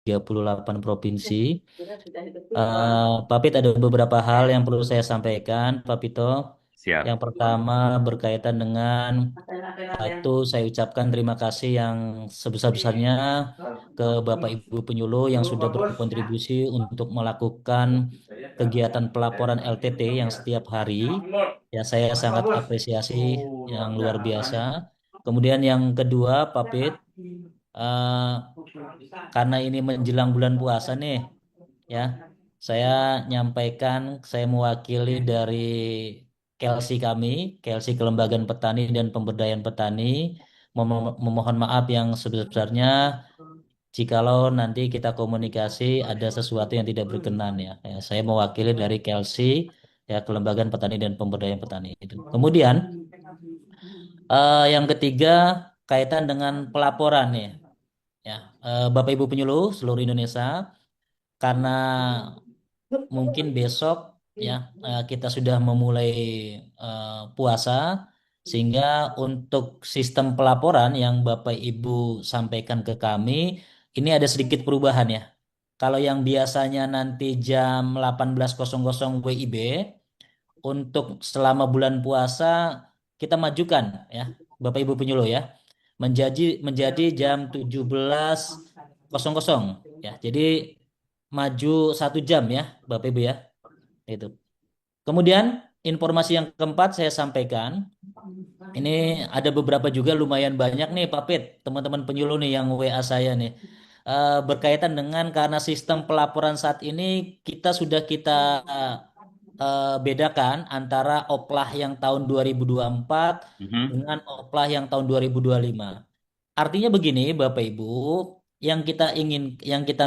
38 provinsi. Pak Pit, ada beberapa hal yang perlu saya sampaikan, Pak Pito. Siap. Yang pertama berkaitan dengan satu, saya ucapkan terima kasih yang sebesar-besarnya ke Bapak Ibu penyuluh yang sudah berkontribusi untuk melakukan kegiatan pelaporan LTT yang setiap hari. Ya, saya sangat apresiasi yang luar biasa. Kemudian yang kedua, Pak Pit, eh, karena ini menjelang bulan puasa nih, ya, saya nyampaikan, saya mewakili dari KLC kami, KLC Kelembagaan Petani dan Pemberdayaan Petani, memohon maaf yang sebesar-besarnya jikalau nanti kita komunikasi ada sesuatu yang tidak berkenan ya. Ya, saya mewakili dari KLC, ya, Kelembagaan Petani dan Pemberdayaan Petani itu. Kemudian yang ketiga kaitan dengan pelaporan nih, ya. Bapak Ibu penyuluh seluruh Indonesia, karena mungkin besok, ya, kita sudah memulai puasa, sehingga untuk sistem pelaporan yang Bapak Ibu sampaikan ke kami ini ada sedikit perubahan ya. Kalau yang biasanya nanti jam 18.00 WIB, untuk selama bulan puasa kita majukan, ya, Bapak Ibu penyuluh, ya, menjadi jam 17.00 ya. Jadi maju 1 jam ya, Bapak Ibu ya. Itu. Kemudian informasi yang keempat saya sampaikan, ini ada beberapa juga lumayan banyak nih Pak Pit, teman-teman penyuluh nih yang WA saya nih. Berkaitan dengan karena sistem pelaporan saat ini kita bedakan antara oplah yang tahun 2024 Mhm. dengan oplah yang tahun 2025. Artinya begini, Bapak Ibu, yang kita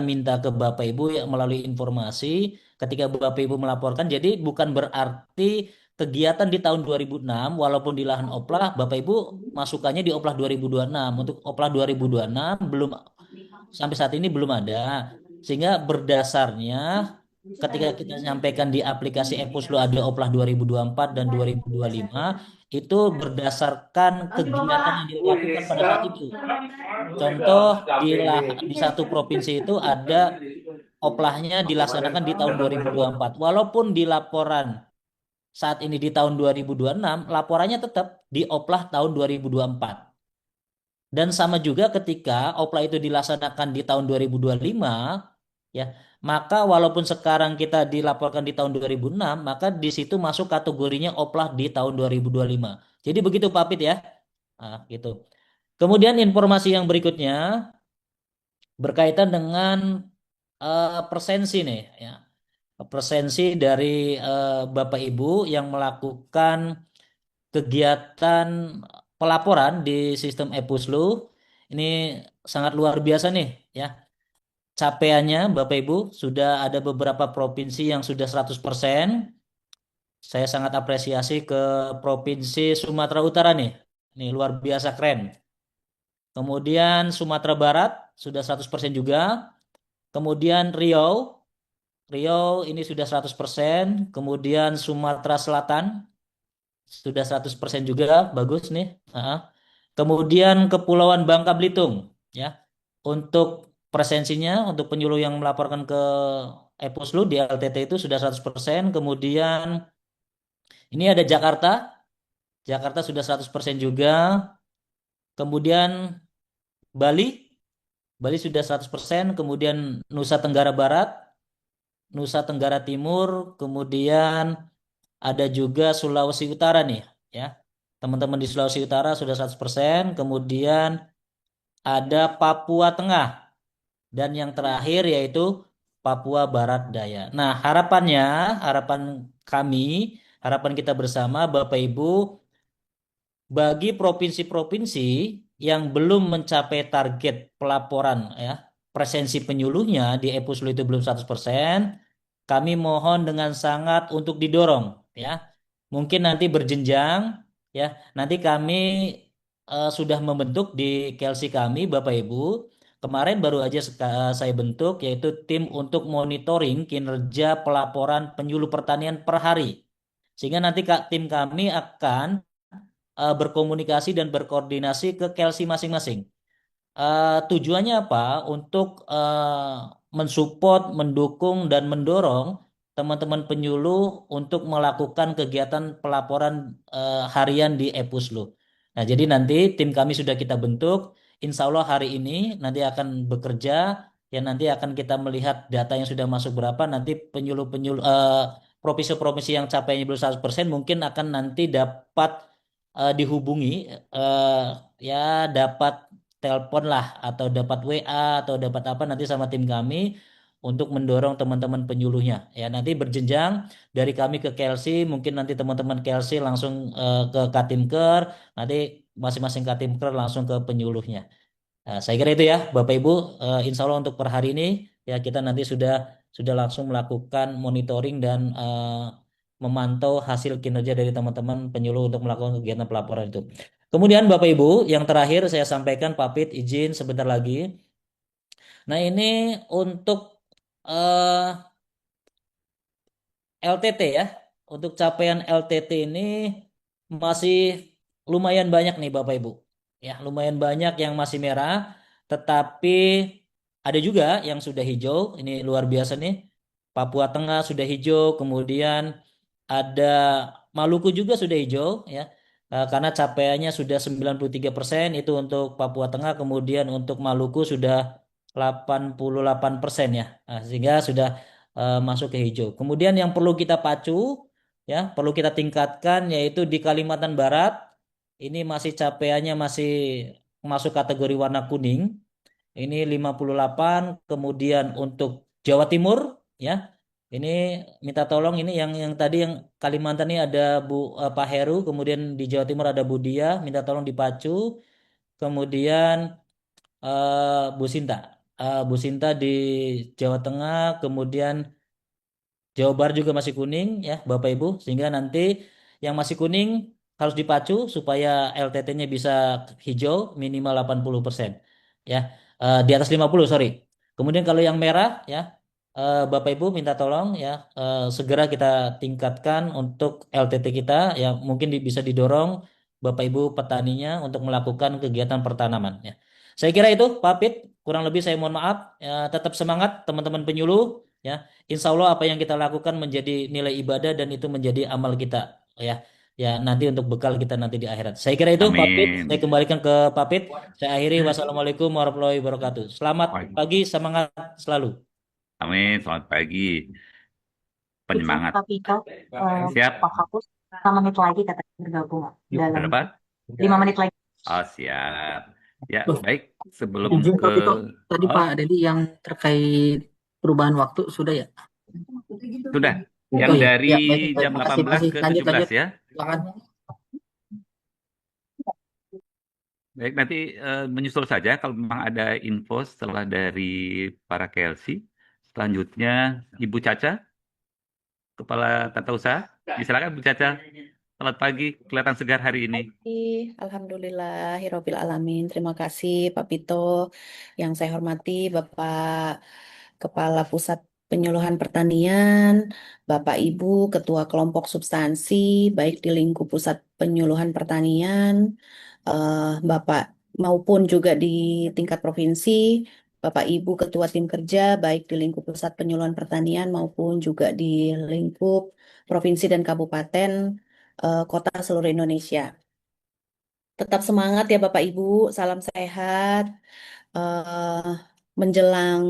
minta ke Bapak Ibu ya, melalui informasi ketika Bapak Ibu melaporkan, jadi bukan berarti kegiatan di tahun 2006 walaupun di lahan oplah, Bapak Ibu masukannya di oplah 2026. Untuk oplah 2026 belum, sampai saat ini belum ada. Sehingga berdasarnya ketika kita sampaikan di aplikasi Epuslo ada oplah 2024 dan 2025, itu berdasarkan kegiatan yang dilakukan pada saat itu. Contoh, di satu provinsi itu ada oplahnya dilaksanakan di tahun 2024. Walaupun di laporan saat ini di tahun 2026, laporannya tetap di oplah tahun 2024. Dan sama juga ketika oplah itu dilaksanakan di tahun 2025, ya, maka walaupun sekarang kita dilaporkan di tahun 2006, maka di situ masuk kategorinya oplah di tahun 2025. Jadi begitu Pak Pit ya. Nah, gitu. Kemudian informasi yang berikutnya berkaitan dengan presensi nih, ya. Presensi dari Bapak Ibu yang melakukan kegiatan pelaporan di sistem Epuslu ini sangat luar biasa nih, ya. Capaiannya Bapak Ibu sudah ada beberapa provinsi yang sudah 100%. Saya sangat apresiasi ke Provinsi Sumatera Utara nih. Nih luar biasa keren. Kemudian Sumatera Barat sudah 100% juga. Kemudian Riau, ini sudah 100%. Kemudian Sumatera Selatan sudah 100% juga, bagus nih. Ah. Kemudian Kepulauan Bangka Belitung, ya. Untuk presensinya, untuk penyuluh yang melaporkan ke Epuslu di LTT itu sudah 100%. Kemudian ini ada Jakarta, Jakarta sudah 100% juga. Kemudian Bali, Bali sudah 100%. Kemudian Nusa Tenggara Barat, Nusa Tenggara Timur, kemudian ada juga Sulawesi Utara nih, ya. Teman-teman di Sulawesi Utara sudah 100%. Kemudian ada Papua Tengah dan yang terakhir yaitu Papua Barat Daya. Nah, harapan kami, harapan kita bersama Bapak Ibu, bagi provinsi-provinsi yang belum mencapai target pelaporan, ya, presensi penyuluhnya di Epuslu itu belum 100%, kami mohon dengan sangat untuk didorong, ya. Mungkin nanti berjenjang, ya. Nanti kami sudah membentuk di KLC kami Bapak Ibu. Kemarin baru aja saya bentuk yaitu tim untuk monitoring kinerja pelaporan penyuluh pertanian per hari. Sehingga nanti tim kami akan berkomunikasi dan berkoordinasi ke KLC masing-masing. Tujuannya apa? Untuk mensupport, mendukung, dan mendorong teman-teman penyuluh untuk melakukan kegiatan pelaporan harian di Epuslu. Nah, jadi nanti tim kami sudah kita bentuk. Insya Allah hari ini nanti akan bekerja. Ya nanti akan kita melihat data yang sudah masuk berapa. Nanti penyuluh-penyuluh provinsi-provinsi yang capainya belum 100% mungkin akan nanti dapat dihubungi, eh, ya dapat telepon lah atau dapat WA atau dapat apa nanti sama tim kami untuk mendorong teman-teman penyuluhnya. Ya nanti berjenjang dari kami ke Kelsey, mungkin nanti teman-teman Kelsey langsung ke Katimker, nanti masing-masing Katimker langsung ke penyuluhnya. Nah, saya kira itu ya Bapak Ibu. Insya Allah untuk per hari ini ya kita nanti sudah langsung melakukan monitoring dan memantau hasil kinerja dari teman-teman penyuluh untuk melakukan kegiatan pelaporan itu. Kemudian Bapak Ibu, yang terakhir saya sampaikan pamit izin sebentar lagi. Nah ini untuk eh, LTT ya. Untuk capaian LTT ini masih lumayan banyak nih Bapak Ibu. Ya, lumayan banyak yang masih merah, tetapi ada juga yang sudah hijau. Ini luar biasa nih. Papua Tengah sudah hijau, kemudian ada Maluku juga sudah hijau ya. Karena capaiannya sudah 93% itu untuk Papua Tengah, kemudian untuk Maluku sudah 88% ya. Sehingga sudah masuk ke hijau. Kemudian yang perlu kita pacu ya, perlu kita tingkatkan yaitu di Kalimantan Barat ini masih capaiannya masih masuk kategori warna kuning. Ini 58, kemudian untuk Jawa Timur ya. Ini minta tolong ini yang tadi yang Kalimantan ini ada Pak Heru, kemudian di Jawa Timur ada Bu Dia, minta tolong dipacu. Kemudian Bu Sinta. Bu Sinta di Jawa Tengah, kemudian Jawa Barat juga masih kuning ya Bapak Ibu, sehingga nanti yang masih kuning harus dipacu supaya LTT-nya bisa hijau minimal 80%. Ya. Di atas 50 sorry. Kemudian kalau yang merah ya Bapak Ibu minta tolong ya segera kita tingkatkan untuk LTT kita ya mungkin bisa didorong Bapak Ibu petaninya untuk melakukan kegiatan pertanaman ya. Saya kira itu Pak Pit, kurang lebih saya mohon maaf ya, tetap semangat teman-teman penyuluh ya. Insya Allah apa yang kita lakukan menjadi nilai ibadah dan itu menjadi amal kita ya. Ya nanti untuk bekal kita nanti di akhirat. Saya kira itu Pak Pit. Saya Amin. kembalikan ke Pak Pit. Saya akhiri. Wassalamualaikum warahmatullahi wabarakatuh. Selamat Wah, pagi, semangat selalu. amin. Selamat pagi. Izin Penyemangat. Pak Vito, Pak Siap. Kapus, 5 menit lagi katanya bergabung dalam Berapa? 5 menit lagi. Oh, siap. Ya, Loh, baik. Sebelum izin ke... Pak Vito, tadi Oh, Pak Dedi yang terkait perubahan waktu sudah ya? sudah. Yang Oh ya, dari ya baik, baik. jam Makasih, 18 makasih. ke Lanjut, 17 lanjut. ya. Silakan. Baik, nanti menyusul saja kalau memang ada info setelah dari para KLC. Selanjutnya, Ibu Caca, Kepala Tata Usaha. Silakan, Bu Caca. Selamat pagi, kelihatan segar hari ini. Alhamdulillahirobbil alamin. Terima kasih Pak Pito. Yang saya hormati Bapak Kepala Pusat Penyuluhan Pertanian, Bapak Ibu Ketua Kelompok Substansi, baik di lingkup Pusat Penyuluhan Pertanian, Bapak maupun juga di tingkat provinsi, Bapak Ibu Ketua Tim Kerja, baik di lingkup Pusat Penyuluhan Pertanian maupun juga di lingkup provinsi dan kabupaten kota seluruh Indonesia. Tetap semangat ya Bapak Ibu, salam sehat. eh menjelang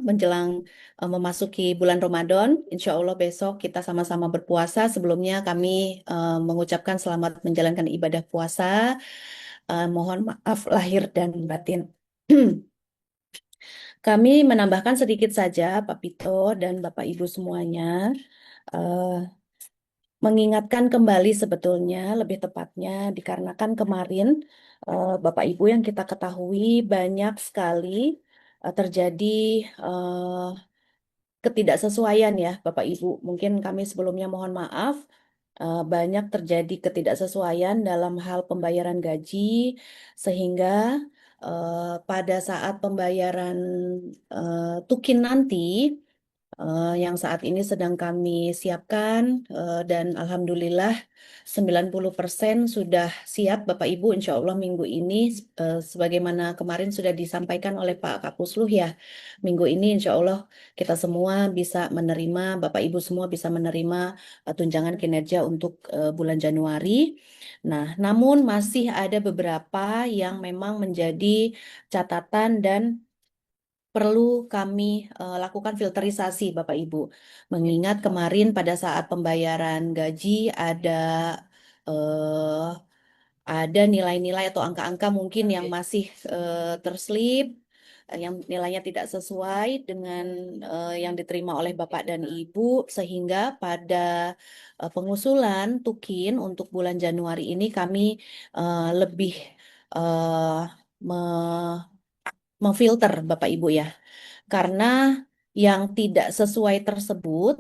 menjelang memasuki bulan Ramadan, insya Allah besok kita sama-sama berpuasa. Sebelumnya kami mengucapkan selamat menjalankan ibadah puasa. Mohon maaf lahir dan batin. Kami menambahkan sedikit saja Pak Pito dan Bapak Ibu semuanya. eh, Mengingatkan kembali sebetulnya lebih tepatnya dikarenakan kemarin Bapak Ibu yang kita ketahui banyak sekali terjadi eh, ketidaksesuaian ya Bapak Ibu. Mungkin kami sebelumnya mohon maaf banyak terjadi ketidaksesuaian dalam hal pembayaran gaji sehingga pada saat pembayaran tukin nanti yang saat ini sedang kami siapkan dan alhamdulillah 90% sudah siap Bapak Ibu. Insya Allah minggu ini sebagaimana kemarin sudah disampaikan oleh Pak Kapusluh ya, minggu ini insya Allah kita semua bisa menerima, Bapak Ibu semua bisa menerima tunjangan kinerja untuk bulan Januari. Nah, namun masih ada beberapa yang memang menjadi catatan dan perlu kami lakukan filterisasi, Bapak Ibu. Mengingat kemarin pada saat pembayaran gaji eh, ada nilai-nilai atau angka-angka mungkin yang masih terselip, yang nilainya tidak sesuai dengan yang diterima oleh Bapak dan Ibu, sehingga pada pengusulan Tukin untuk bulan Januari ini kami lebih eh, me- memfilter Bapak Ibu ya. Karena yang tidak sesuai tersebut,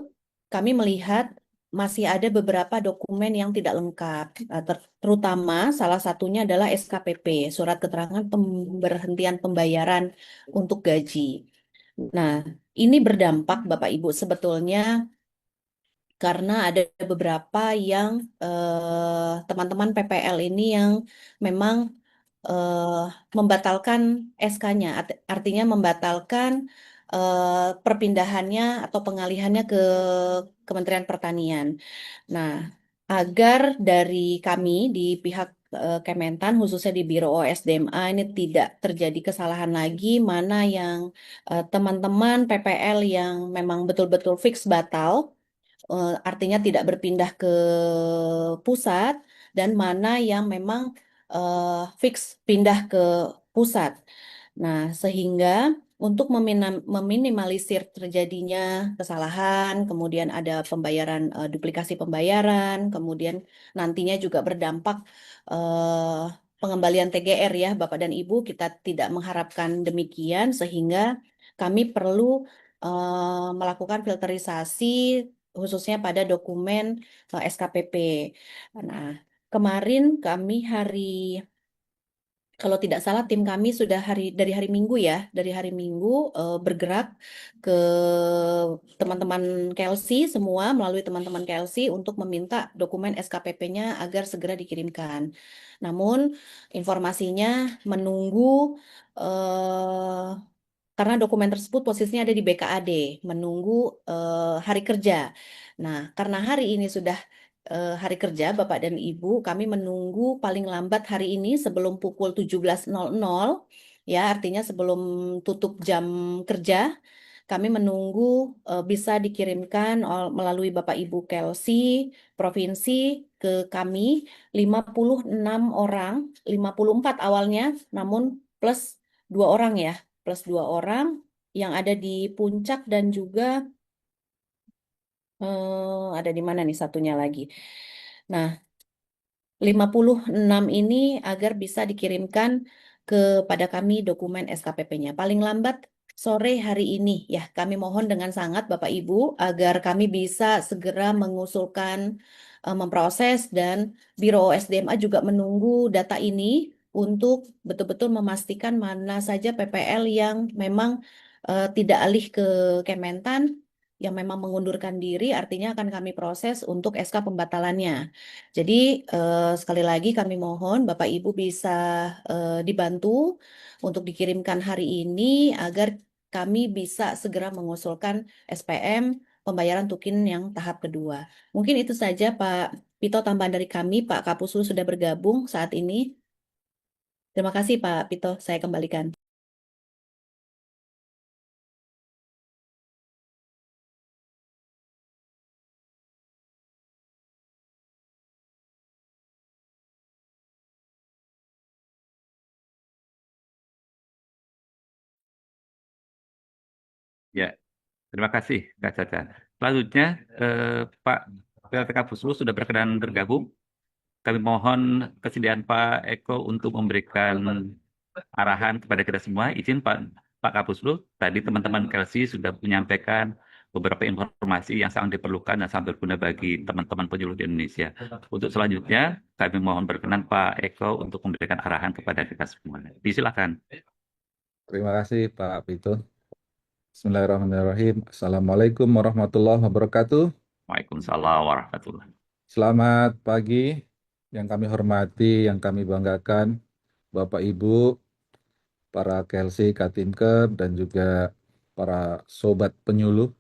kami melihat masih ada beberapa dokumen yang tidak lengkap. Terutama salah satunya adalah SKPP, Surat Keterangan Pemberhentian Pembayaran untuk Gaji. Nah, ini berdampak Bapak Ibu sebetulnya karena ada beberapa yang teman-teman PPL ini yang memang eh, membatalkan SK-nya, artinya membatalkan perpindahannya atau pengalihannya ke Kementerian Pertanian. Nah, agar dari kami di pihak Kementan, khususnya di Biro OSDMA ini tidak terjadi kesalahan lagi, mana yang teman-teman PPL yang memang betul-betul fix batal, artinya tidak berpindah ke pusat, dan mana yang memang fix pindah ke pusat. Nah, sehingga untuk meminimalisir terjadinya kesalahan, kemudian ada pembayaran duplikasi pembayaran, kemudian nantinya juga berdampak pengembalian TGR ya, Bapak dan Ibu, kita tidak mengharapkan demikian sehingga kami perlu melakukan filterisasi khususnya pada dokumen SKPP. Nah, kemarin kami kalau tidak salah tim kami sudah dari hari Minggu ya, dari hari Minggu bergerak ke teman-teman Kelsey semua melalui teman-teman Kelsey untuk meminta dokumen SKPP-nya agar segera dikirimkan. Namun informasinya menunggu eh, karena dokumen tersebut posisinya ada di BKAD, menunggu hari kerja. Nah, karena hari ini sudah hari kerja, Bapak dan Ibu, kami menunggu paling lambat hari ini sebelum pukul 17.00, ya, artinya sebelum tutup jam kerja, kami menunggu bisa dikirimkan melalui Bapak Ibu Kelsey, provinsi ke kami 56 orang, 54 awalnya, namun plus 2 orang ya, plus 2 orang yang ada di puncak dan juga ada di mana nih satunya lagi. Nah, 56 ini agar bisa dikirimkan kepada kami dokumen SKPP-nya. Paling lambat sore hari ini ya, kami mohon dengan sangat Bapak Ibu agar kami bisa segera mengusulkan, memproses dan Biro OSDMA juga menunggu data ini untuk betul-betul memastikan mana saja PPL yang memang tidak alih ke Kementan, yang memang mengundurkan diri, artinya akan kami proses untuk SK pembatalannya. Jadi sekali lagi kami mohon Bapak Ibu bisa dibantu untuk dikirimkan hari ini agar kami bisa segera mengusulkan SPM pembayaran tukin yang tahap kedua. Mungkin itu saja Pak Pito tambahan dari kami. Pak Kapuslu sudah bergabung saat ini. Terima kasih Pak Pito, saya kembalikan. Ya, terima kasih Kak Caca. Selanjutnya, Pak PLTK Puslu sudah berkenan bergabung. Kami mohon kesediaan Pak Eko untuk memberikan arahan kepada kita semua. Izin Pak Kapuslu, tadi teman-teman Kelsey sudah menyampaikan beberapa informasi yang sangat diperlukan dan sangat berguna bagi teman-teman penyuluh di Indonesia. Untuk selanjutnya, kami mohon berkenan Pak Eko untuk memberikan arahan kepada kita semua. Disilakan. Terima kasih Pak Pito. Bismillahirrahmanirrahim. Assalamualaikum warahmatullahi wabarakatuh. Waalaikumsalam warahmatullahi. Selamat pagi yang kami hormati, yang kami banggakan, Bapak Ibu, para KLC, Katinker, dan juga para sobat penyuluh.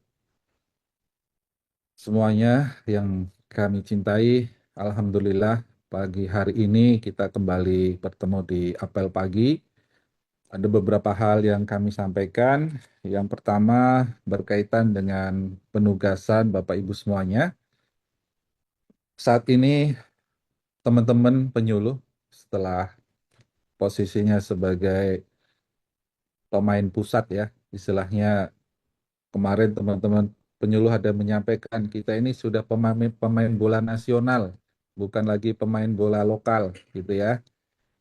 Semuanya yang kami cintai, Alhamdulillah pagi hari ini kita kembali bertemu di apel pagi. Ada beberapa hal yang kami sampaikan. Yang pertama berkaitan dengan penugasan Bapak Ibu semuanya. Saat ini teman-teman penyuluh setelah posisinya sebagai pemain pusat ya, istilahnya kemarin teman-teman penyuluh ada menyampaikan kita ini sudah pemain bola nasional, bukan lagi pemain bola lokal gitu ya.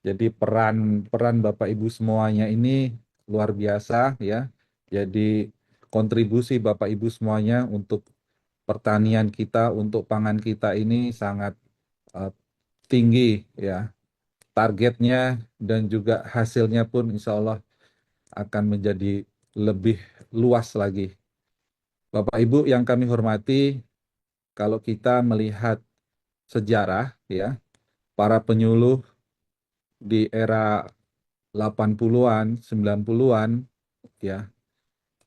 Jadi peran peran Bapak Ibu semuanya ini luar biasa ya. Jadi kontribusi Bapak Ibu semuanya untuk pertanian kita, untuk pangan kita ini sangat eh, tinggi ya. Targetnya dan juga hasilnya pun insya Allah akan menjadi lebih luas lagi. Bapak Ibu yang kami hormati, kalau kita melihat sejarah ya, para penyuluh di era 80-an, 90-an ya,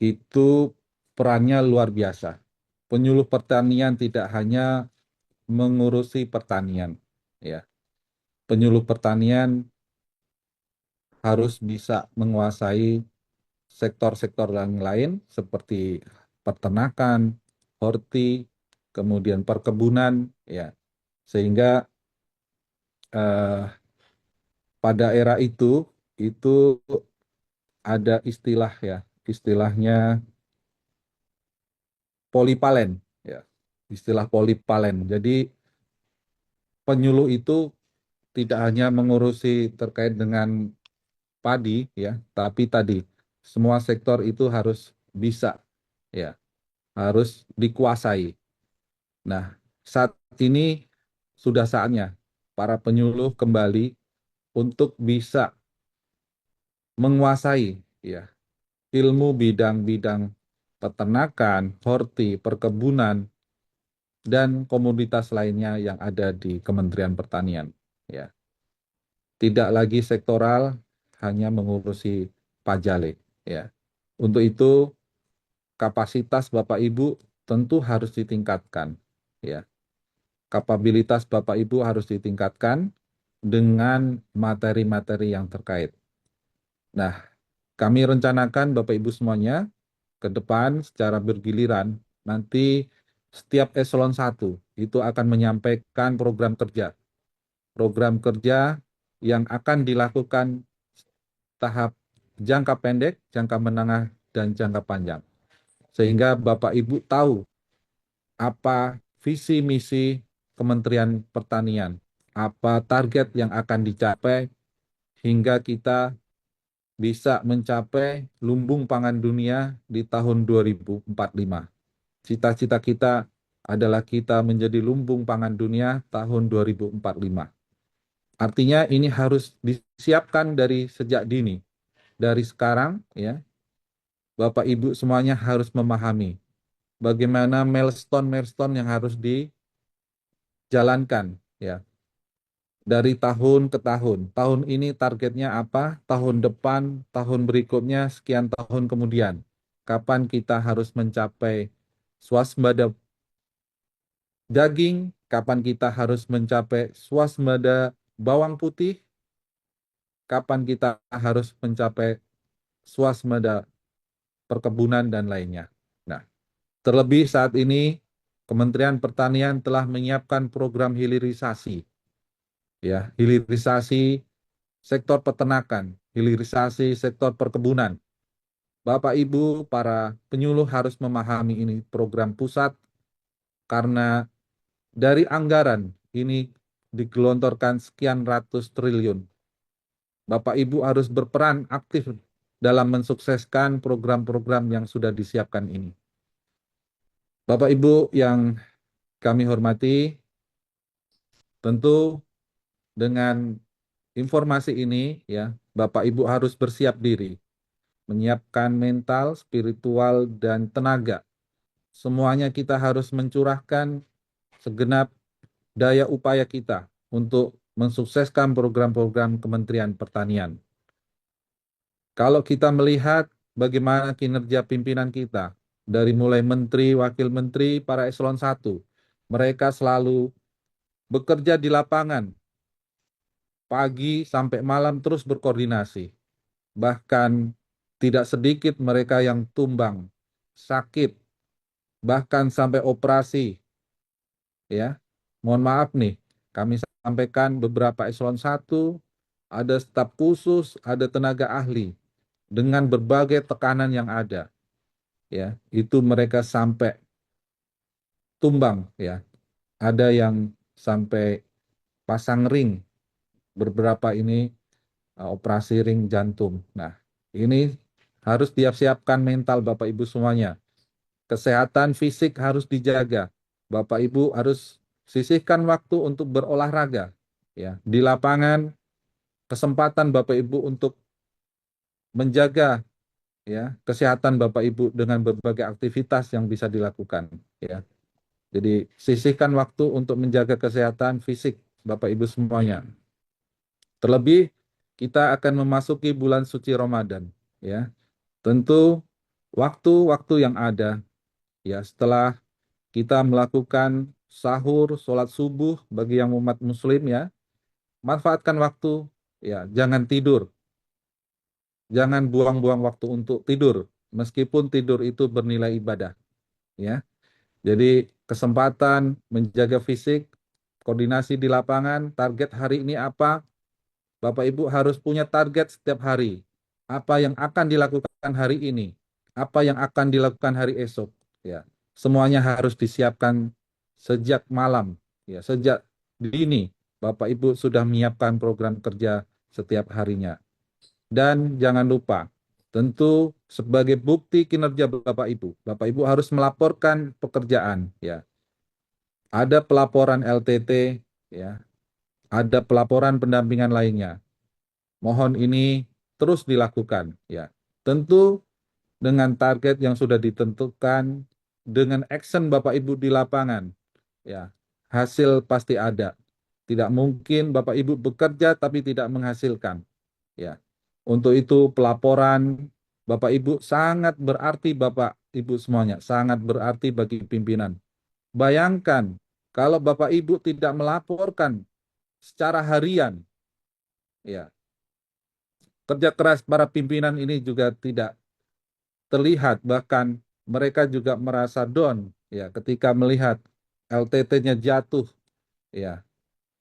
itu perannya luar biasa. Penyuluh pertanian tidak hanya mengurusi pertanian ya. Penyuluh pertanian harus bisa menguasai sektor-sektor yang lain seperti peternakan, horti, kemudian perkebunan ya. Sehingga eh, pada era itu ada istilah ya, istilahnya polipalen ya. Istilah polipalen. Jadi penyuluh itu tidak hanya mengurusi terkait dengan padi ya, tapi tadi semua sektor itu harus bisa ya, harus dikuasai. Nah, saat ini sudah saatnya para penyuluh kembali untuk bisa menguasai ya ilmu bidang-bidang peternakan, horti, perkebunan, dan komoditas lainnya yang ada di Kementerian Pertanian. Ya, tidak lagi sektoral, hanya mengurusi pajale. Ya, untuk itu kapasitas Bapak Ibu tentu harus ditingkatkan. Ya, kapabilitas Bapak Ibu harus ditingkatkan dengan materi-materi yang terkait. Nah, kami rencanakan Bapak Ibu semuanya ke depan secara bergiliran nanti setiap eselon 1 itu akan menyampaikan program kerja yang akan dilakukan tahap jangka pendek, jangka menengah, dan jangka panjang. Sehingga Bapak Ibu tahu apa visi misi Kementerian Pertanian, apa target yang akan dicapai hingga kita bisa mencapai lumbung pangan dunia di tahun 2045. Cita-cita kita adalah kita menjadi lumbung pangan dunia tahun 2045. Artinya ini harus disiapkan dari sejak dini. Dari sekarang ya, Bapak Ibu semuanya harus memahami bagaimana milestone-milestone yang harus dijalankan ya. Dari tahun ke tahun. Tahun ini targetnya apa? Tahun depan, tahun berikutnya, sekian tahun kemudian. Kapan kita harus mencapai swasembada daging, kapan kita harus mencapai swasembada bawang putih, kapan kita harus mencapai swasembada perkebunan dan lainnya. Nah, terlebih saat ini Kementerian Pertanian telah menyiapkan program hilirisasi. Ya, hilirisasi sektor peternakan, hilirisasi sektor perkebunan. Bapak Ibu, para penyuluh harus memahami ini program pusat karena dari anggaran ini digelontorkan sekian ratus triliun. Bapak Ibu harus berperan aktif dalam mensukseskan program-program yang sudah disiapkan ini. Bapak Ibu yang kami hormati, tentu dengan informasi ini ya, Bapak Ibu harus bersiap diri menyiapkan mental, spiritual, dan tenaga. Semuanya kita harus mencurahkan segenap daya upaya kita untuk mensukseskan program-program Kementerian Pertanian. Kalau kita melihat bagaimana kinerja pimpinan kita, dari mulai menteri, wakil menteri, para eselon 1, mereka selalu bekerja di lapangan, pagi sampai malam terus berkoordinasi. Bahkan tidak sedikit mereka yang tumbang, sakit, bahkan sampai operasi. Ya, mohon maaf nih, kami sampaikan beberapa eselon 1, ada staf khusus, ada tenaga ahli, dengan berbagai tekanan yang ada. Ya, itu mereka sampai tumbang, ya. Ada yang sampai pasang ring, beberapa ini operasi ring jantung. Nah, ini harus siapkan mental Bapak Ibu semuanya. Kesehatan fisik harus dijaga. Bapak Ibu harus sisihkan waktu untuk berolahraga. Ya, di lapangan kesempatan Bapak Ibu untuk menjaga ya kesehatan Bapak Ibu dengan berbagai aktivitas yang bisa dilakukan. Ya, jadi sisihkan waktu untuk menjaga kesehatan fisik Bapak Ibu semuanya. Terlebih kita akan memasuki bulan suci Ramadan. Ya, tentu waktu-waktu yang ada ya setelah kita melakukan sahur, sholat subuh bagi yang umat muslim ya, manfaatkan waktu ya, jangan tidur. Jangan buang-buang waktu untuk tidur, meskipun tidur itu bernilai ibadah ya. Jadi kesempatan menjaga fisik, koordinasi di lapangan, target hari ini apa? Bapak Ibu harus punya target setiap hari. Apa yang akan dilakukan hari ini? Apa yang akan dilakukan hari esok? Ya, semuanya harus disiapkan sejak malam. Ya, sejak dini Bapak Ibu sudah menyiapkan program kerja setiap harinya. Dan jangan lupa, tentu sebagai bukti kinerja Bapak Ibu harus melaporkan pekerjaan. Ya, ada pelaporan LTT, ya, ada pelaporan pendampingan lainnya. Mohon ini terus dilakukan ya. Tentu dengan target yang sudah ditentukan, dengan action Bapak Ibu di lapangan ya. Hasil pasti ada. Tidak mungkin Bapak Ibu bekerja tapi tidak menghasilkan ya. Untuk itu pelaporan Bapak Ibu sangat berarti Bapak Ibu semuanya, sangat berarti bagi pimpinan. Bayangkan kalau Bapak Ibu tidak melaporkan secara harian ya, kerja keras para pimpinan ini juga tidak terlihat, bahkan mereka juga merasa down ya ketika melihat LTT-nya jatuh ya.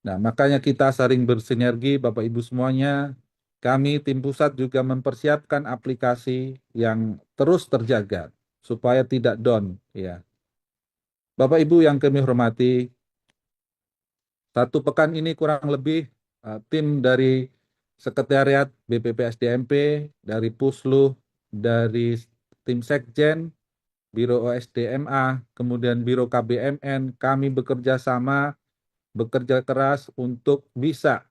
Nah, makanya kita sering bersinergi Bapak Ibu semuanya. Kami tim pusat juga mempersiapkan aplikasi yang terus terjaga supaya tidak down ya. Bapak Ibu yang kami hormati, satu pekan ini kurang lebih tim dari Sekretariat BPPSDMP, dari Pusluh, dari tim Sekjen, Biro OSDMA, kemudian Biro KBMN, kami bekerja sama, bekerja keras untuk bisa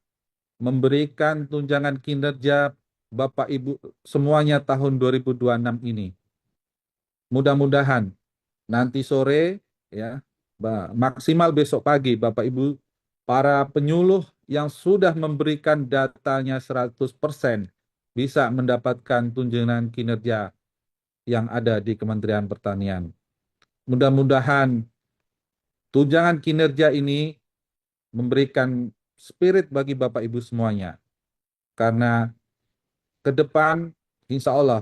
memberikan tunjangan kinerja Bapak Ibu semuanya tahun 2026 ini. Mudah-mudahan nanti sore ya, maksimal besok pagi Bapak Ibu para penyuluh yang sudah memberikan datanya 100% bisa mendapatkan tunjangan kinerja yang ada di Kementerian Pertanian. Mudah-mudahan tunjangan kinerja ini memberikan spirit bagi Bapak Ibu semuanya. Karena ke depan insya Allah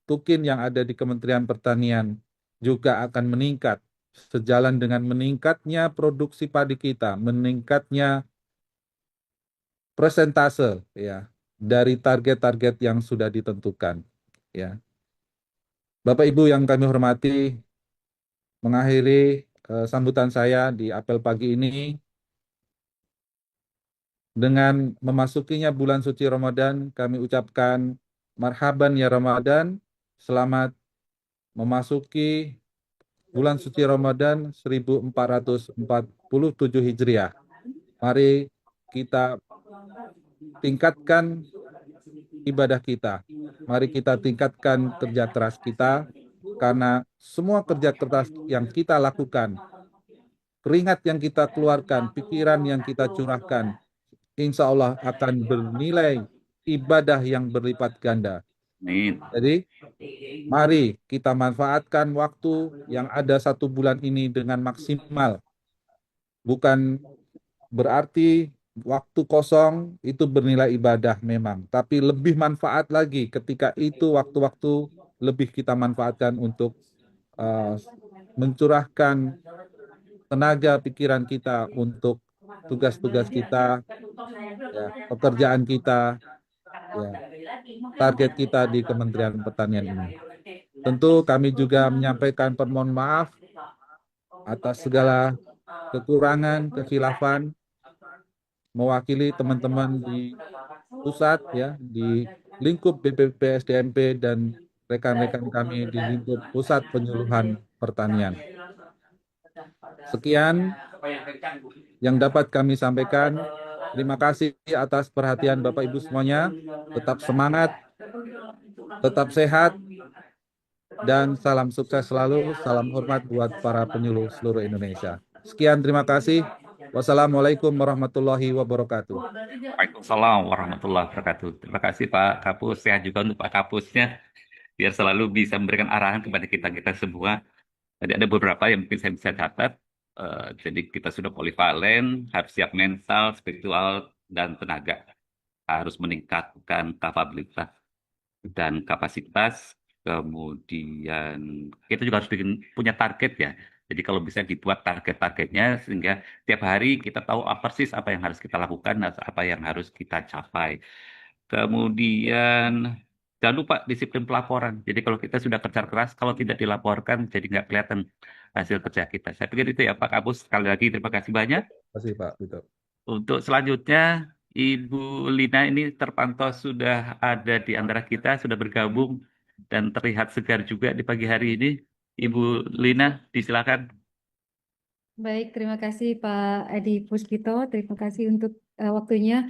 tukin yang ada di Kementerian Pertanian juga akan meningkat sejalan dengan meningkatnya produksi padi kita, meningkatnya persentase ya dari target-target yang sudah ditentukan ya. Bapak Ibu yang kami hormati, mengakhiri sambutan saya di apel pagi ini dengan memasukinya bulan suci Ramadan, kami ucapkan marhaban ya Ramadan, selamat memasuki bulan suci Ramadan 1447 Hijriah. Mari kita tingkatkan ibadah kita. Mari kita tingkatkan kerja keras kita, karena semua kerja keras yang kita lakukan, keringat yang kita keluarkan, pikiran yang kita curahkan, insya Allah akan bernilai ibadah yang berlipat ganda. Amin. Jadi, mari kita manfaatkan waktu yang ada 1 bulan ini dengan maksimal. Bukan berarti waktu kosong itu bernilai ibadah memang, tapi lebih manfaat lagi ketika itu waktu-waktu lebih kita manfaatkan untuk mencurahkan tenaga pikiran kita untuk tugas-tugas kita, ya, pekerjaan kita, ya, target kita di Kementerian Pertanian ini. Tentu kami juga menyampaikan permohonan maaf atas segala kekurangan, kekhilafan, mewakili teman-teman di pusat, ya, di lingkup BPP SDMP dan rekan-rekan kami di lingkup pusat penyuluhan pertanian. Sekian yang dapat kami sampaikan. Terima kasih atas perhatian Bapak Ibu semuanya. Tetap semangat, tetap sehat, dan salam sukses selalu. Salam hormat buat para penyuluh seluruh Indonesia. Sekian, terima kasih. Wassalamualaikum warahmatullahi wabarakatuh. Waalaikumsalam warahmatullahi wabarakatuh. Terima kasih Pak Kapus. Sehat juga untuk Pak Kapusnya. Biar selalu bisa memberikan arahan kepada kita-kita semua. Tadi ada beberapa yang mungkin saya bisa catat. Jadi kita sudah polivalen, harus siap mental, spiritual, dan tenaga. Harus meningkatkan kapabilitas dan kapasitas. Kemudian kita juga harus punya target ya. Jadi kalau bisa dibuat target-targetnya sehingga tiap hari kita tahu persis apa yang harus kita lakukan, apa yang harus kita capai. Kemudian jangan lupa disiplin pelaporan. Jadi kalau kita sudah kerja keras, kalau tidak dilaporkan jadi nggak kelihatan hasil kerja kita. Saya pikir itu ya Pak Kapus. Sekali lagi terima kasih banyak. Terima kasih Pak Vito. Untuk selanjutnya, Ibu Lina ini terpantau sudah ada di antara kita, sudah bergabung dan terlihat segar juga di pagi hari ini. Ibu Lina, disilakan. Baik, terima kasih Pak Edi Puspito. Terima kasih untuk waktunya.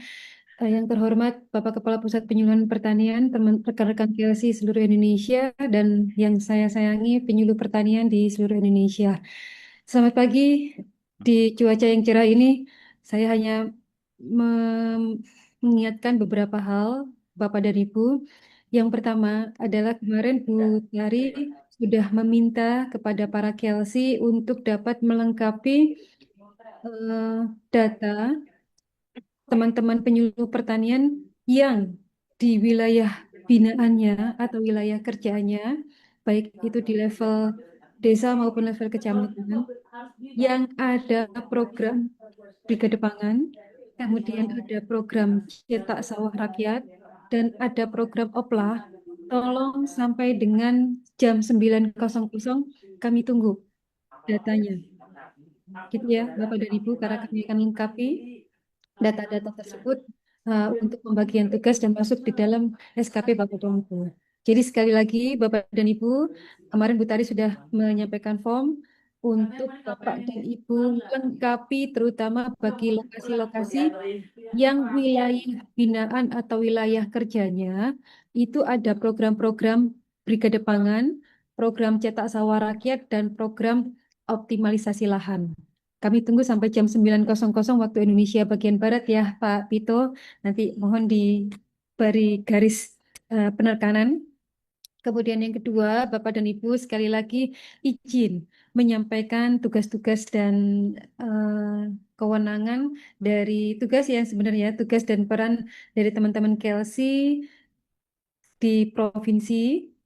Yang terhormat Bapak Kepala Pusat Penyuluhan Pertanian, rekan-rekan KLC seluruh Indonesia, dan yang saya sayangi penyuluh pertanian di seluruh Indonesia. Selamat pagi. Di cuaca yang cerah ini, saya hanya mengingatkan beberapa hal, Bapak dan Ibu. Yang pertama adalah kemarin Bu Tari sudah meminta kepada para KLC untuk dapat melengkapi data teman-teman penyuluh pertanian yang di wilayah binaannya atau wilayah kerjaannya, baik itu di level desa maupun level kecamatan, yang ada program Brigade Pangan, kemudian ada program Cetak Sawah Rakyat, dan ada program Opla. Tolong sampai dengan jam 9.00 kami tunggu datanya. Gitu ya, Bapak dan Ibu, karena kami akan lengkapi data-data tersebut untuk pembagian tugas dan masuk di dalam SKP Bapak dan Ibu. Jadi sekali lagi Bapak dan Ibu, kemarin Bu Tari sudah menyampaikan form untuk Bapak dan Ibu lengkapi terutama bagi lokasi-lokasi yang wilayah binaan atau wilayah kerjanya itu ada program-program Brigade Pangan, program Cetak Sawah Rakyat, dan program optimalisasi lahan. Kami tunggu sampai jam 9.00 waktu Indonesia bagian Barat ya Pak Pito. Nanti mohon diberi garis penekanan. Kemudian yang kedua, Bapak dan Ibu sekali lagi izin menyampaikan tugas-tugas dan kewenangan dari tugas yang sebenarnya tugas dan peran dari teman-teman KLC di provinsi.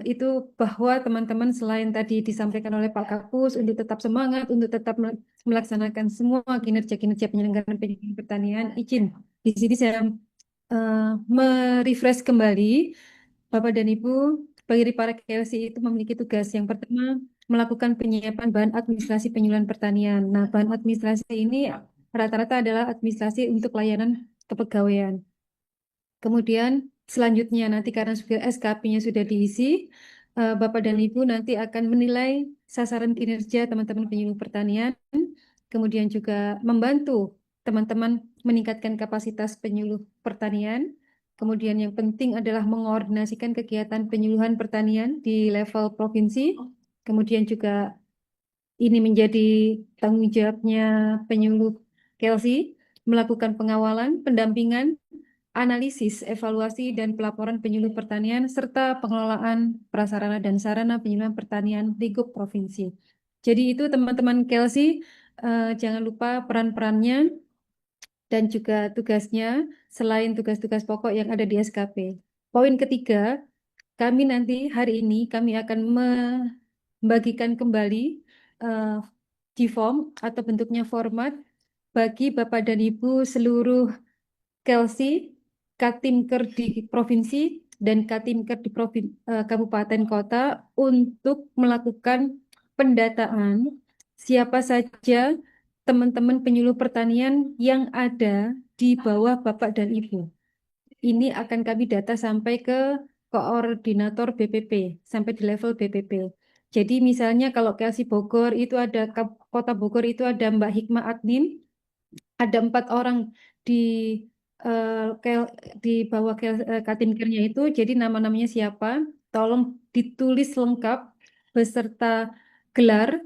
Itu bahwa teman-teman selain tadi disampaikan oleh Pak Kapus untuk tetap semangat, untuk tetap melaksanakan semua kinerja-kinerja penyelenggaraan pendidikan pertanian, izin. Di sini saya merefresh kembali, Bapak dan Ibu, bagi para KLC itu memiliki tugas. Yang pertama, melakukan penyiapan bahan administrasi penyuluhan pertanian. Nah, bahan administrasi ini rata-rata adalah administrasi untuk layanan kepegawaian. Kemudian selanjutnya nanti karena SKP-nya sudah diisi, Bapak dan Ibu nanti akan menilai sasaran kinerja teman-teman penyuluh pertanian, kemudian juga membantu teman-teman meningkatkan kapasitas penyuluh pertanian, Kemudian yang penting adalah mengordinasikan kegiatan penyuluhan pertanian di level provinsi. Kemudian juga ini menjadi tanggung jawabnya penyuluh Kelsey melakukan pengawalan, pendampingan, analisis, evaluasi, dan pelaporan penyuluh pertanian, serta pengelolaan prasarana dan sarana penyuluhan pertanian lingkup provinsi. Jadi itu teman-teman Kelsey, jangan lupa peran-perannya dan juga tugasnya selain tugas-tugas pokok yang ada di SKP. Poin ketiga, kami nanti hari ini kami akan membagikan kembali eh, di form atau bentuknya format bagi Bapak dan Ibu seluruh Kelsey, Katimker di provinsi dan Katimker di kabupaten kota untuk melakukan pendataan siapa saja teman-teman penyuluh pertanian yang ada di bawah Bapak dan Ibu. Ini akan kami data sampai ke koordinator BPP, sampai di level BPP. Jadi misalnya kalau Kelsey Bogor itu ada, Kota Bogor itu ada Mbak Hikmah Admin, ada 4 orang di di bawah Katimkernya itu, jadi nama-namanya siapa, tolong ditulis lengkap beserta gelar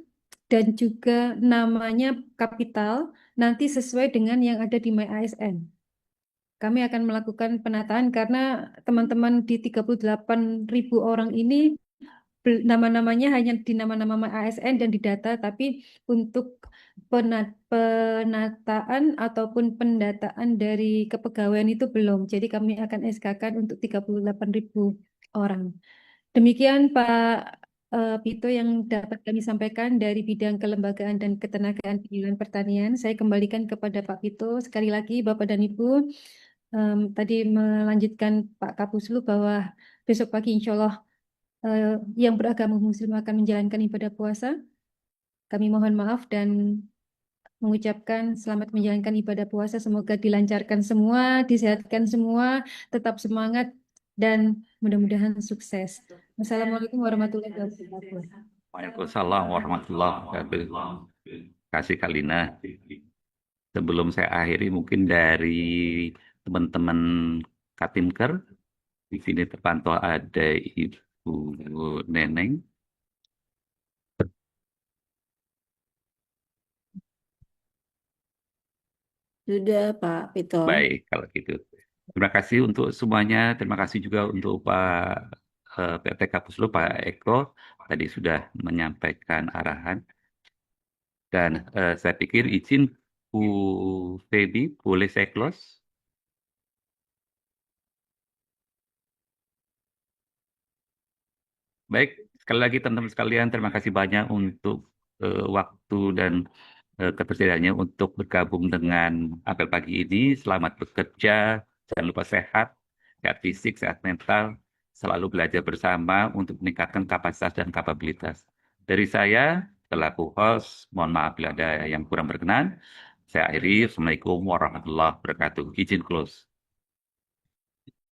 dan juga namanya kapital, nanti sesuai dengan yang ada di My ASN. Kami akan melakukan penataan karena teman-teman di 38.000 orang ini nama-namanya hanya di nama-nama ASN dan didata, tapi untuk penataan ataupun pendataan dari kepegawaian itu belum. Jadi kami akan SK-kan untuk 38.000 orang. Demikian Pak Pito yang dapat kami sampaikan dari bidang kelembagaan dan ketenagaan penyuluhan pertanian. Saya kembalikan kepada Pak Pito. Sekali lagi Bapak dan Ibu, tadi melanjutkan Pak Kapuslu bahwa besok pagi insya Allah yang beragama Muslim akan menjalankan ibadah puasa. Kami mohon maaf dan mengucapkan selamat menjalankan ibadah puasa. Semoga dilancarkan semua, disehatkan semua, tetap semangat dan mudah-mudahan sukses. Wassalamualaikum warahmatullahi wabarakatuh. Waalaikumsalam warahmatullahi wabarakatuh. Kasih Kalina. Sebelum saya akhiri, mungkin dari teman-teman Katimker, di sini terpantau ada Ibu Neneng. Sudah Pak Pito. Baik, kalau gitu. Terima kasih untuk semuanya. Terima kasih juga untuk Pak PT Kapuslu, Pak Eko. Tadi sudah menyampaikan arahan. Dan saya pikir izin Bu Feby, boleh saya close? Baik, sekali lagi teman-teman sekalian, terima kasih banyak untuk waktu dan ketersediaannya untuk bergabung dengan apel pagi ini. Selamat bekerja, jangan lupa sehat, sehat fisik, sehat mental, selalu belajar bersama untuk meningkatkan kapasitas dan kapabilitas. Dari saya, selaku host, mohon maaf bila ada yang kurang berkenan. Saya akhiri, Assalamualaikum warahmatullahi wabarakatuh. Izin close.